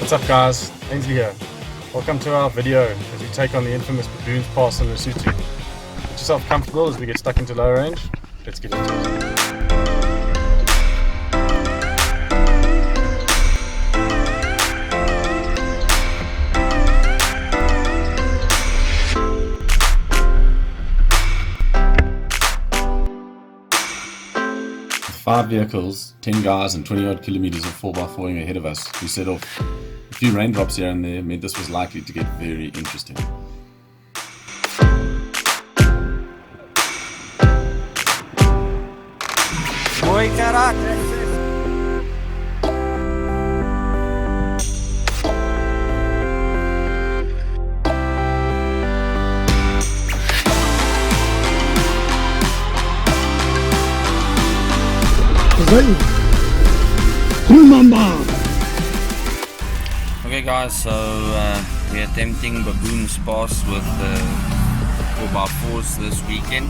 What's up guys, Ainsley here. Welcome to our video as we take on the infamous Baboons pass in Lesotho. Get yourself comfortable as we get stuck into low range. Let's get into it. Five vehicles, 10 guys and 20 odd kilometers of 4x4ing ahead of us, we set off. A few raindrops here and there meant this was likely to get very interesting. Oi, caraca! Okay guys, so we're attempting Baboons pass with 4x4s this weekend,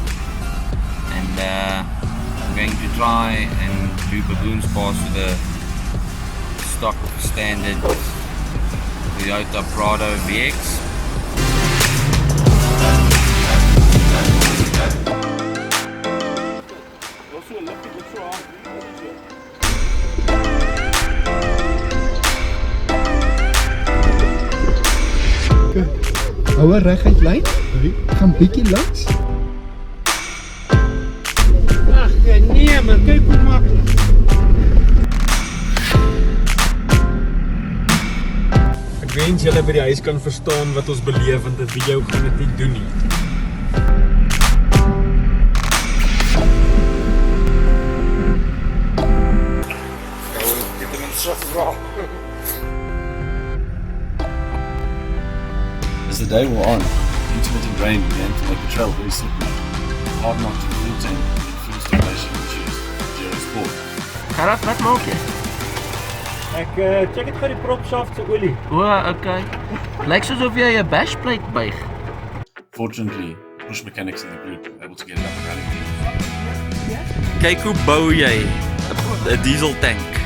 and I'm going to try and do Baboons pass with a stock standard Toyota Prado VX. Hou reguit lyn, gaan bietjie langs. Ag nee man, kyk hoe maklik. Ek wens julle by die huis kan verstaan wat ons beleef, want dit video gaan dit nie doen nie. As the day wore on, intermittent rain began to make the trail very slippery. Hard not to full tank and fuel station issues. Pajero Sport. Gerard, wat maak jy? Ek check dit vir die propshaft se olie. O, okay. Lyk soos of jy 'n bashplate buig. Fortunately, push mechanics in the group were able to get it up and running. Kyk hoe bou jy 'n diesel tank.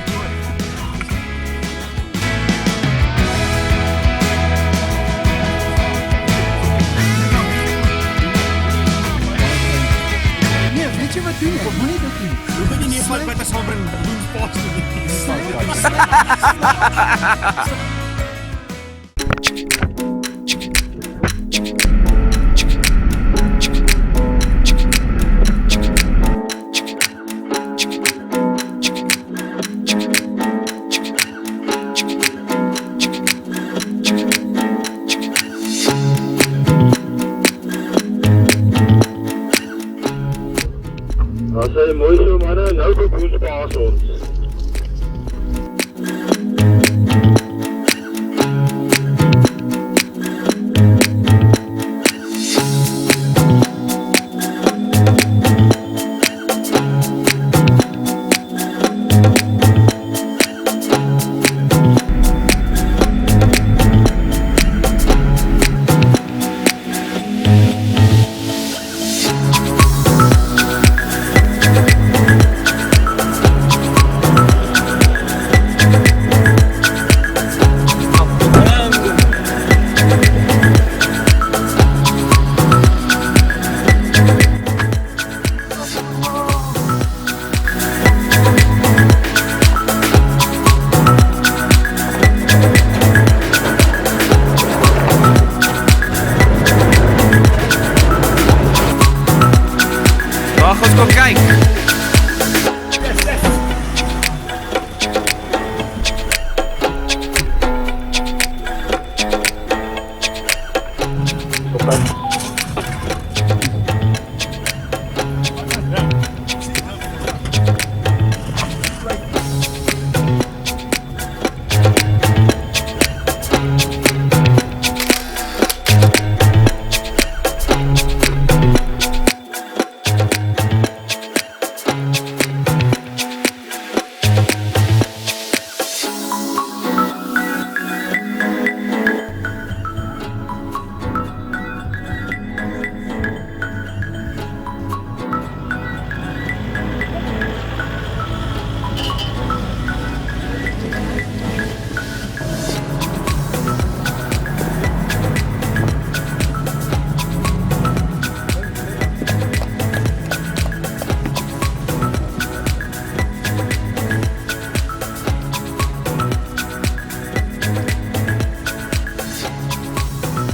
Dat is mooi zo mannen, nou Baboons paas ons.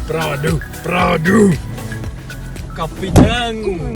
Prado. Kapitein.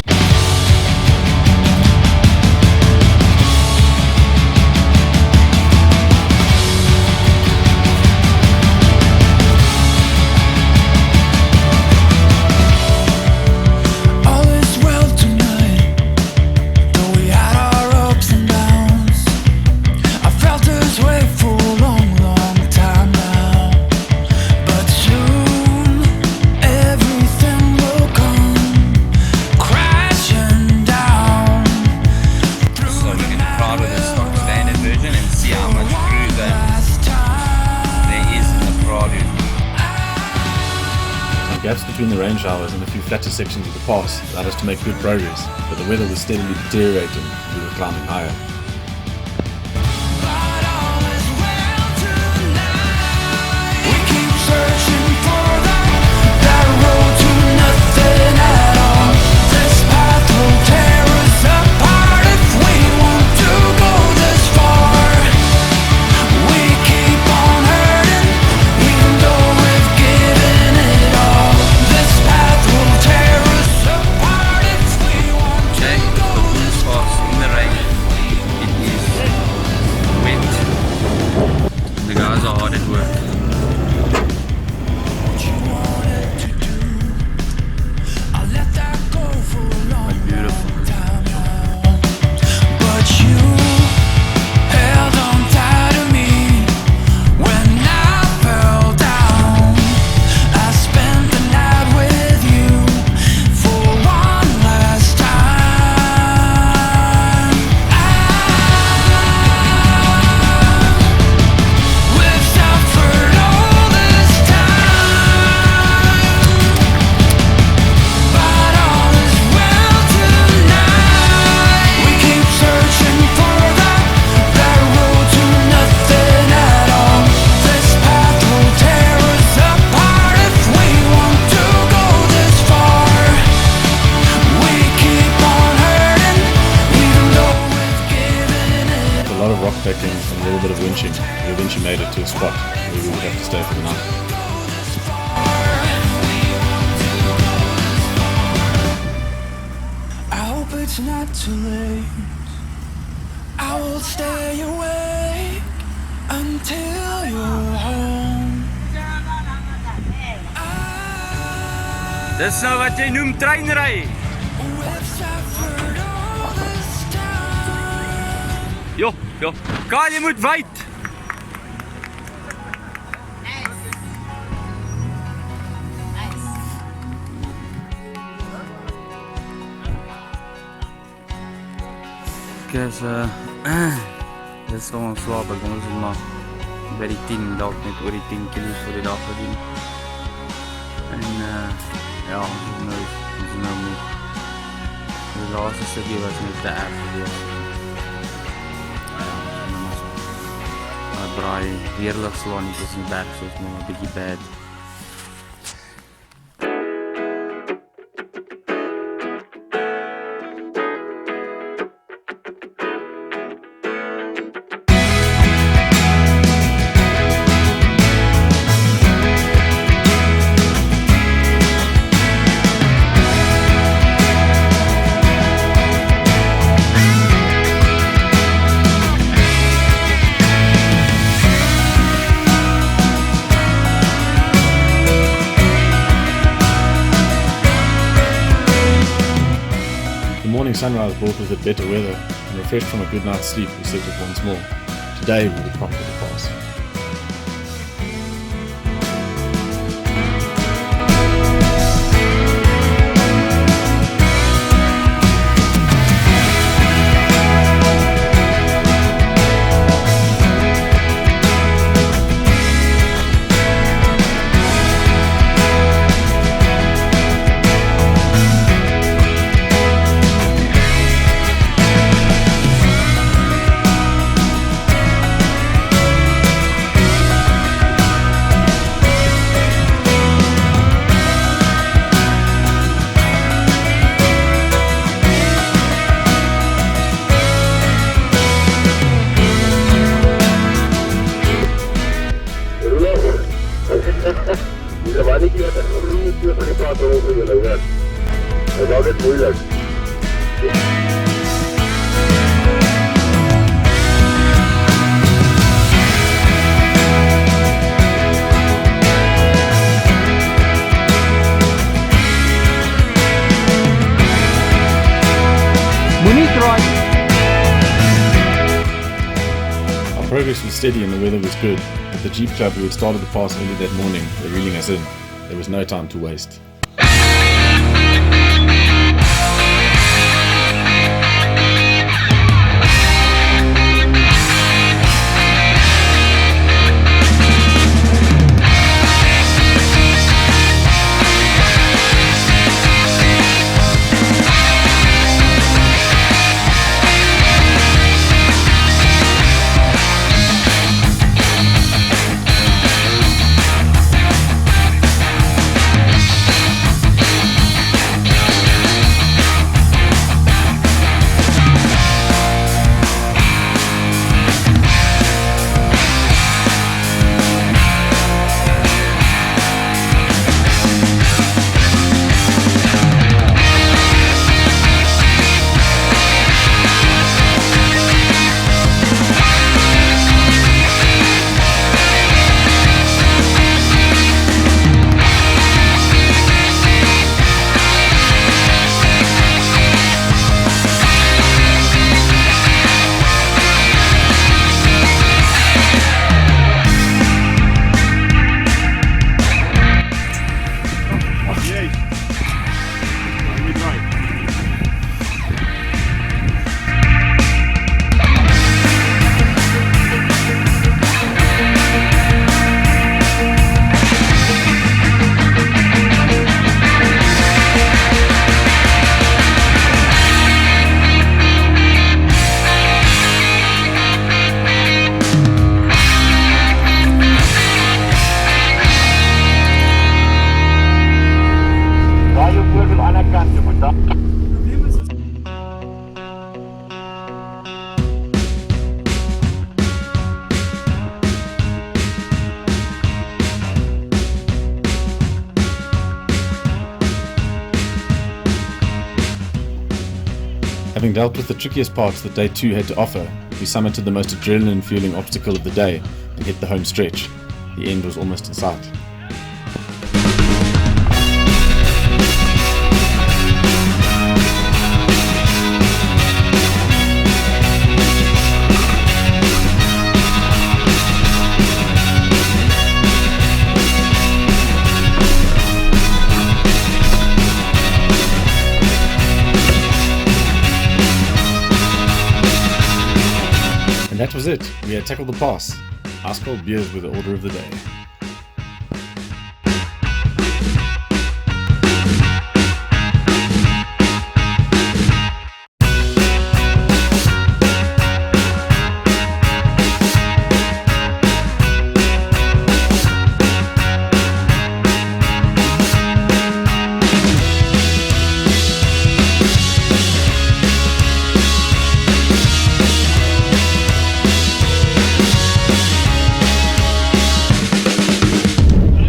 Gaps between the rain showers and a few flatter sections of the pass allowed us to make good progress, but the weather was steadily deteriorating and we were climbing higher. Rockpacking and a little bit of winching, we eventually made it to a spot where we would have to stay for the night. I hope it's not too late. I will stay awake until you're home. Dis nou wat jy noem treinry. Jo, Karl, jy moet wyd. Dis dis so ons slaap, ek dink ons moet maar by die 10, dalk net oor die 10 kilo vir die dag verdien. En ja, ons is nou moe. Die laaste stukkie was net te erg geweest. Braai heerlik slaan nie tussen die berg, soos maar 'n bietjie bad. Sunrise brought with it better weather, and refreshed from a good night's sleep, we set it once more. Today we will conquer the pass. Bisa balik ya. twee van die pad rol vir julle, hoor. Dit is altyd moeilik. Moenie draai. Our progress was steady and the weather was good. At the Jeep Club, we had started the pass early that morning. They're reeling us in. There was no time to waste. Having dealt with the trickiest parts that day 2 had to offer, we summited the most adrenaline-fueling obstacle of the day and hit the home stretch. The end was almost in sight. And that was it. We had tackled the pass. Ice cold beers were the order of the day.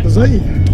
Dis hy.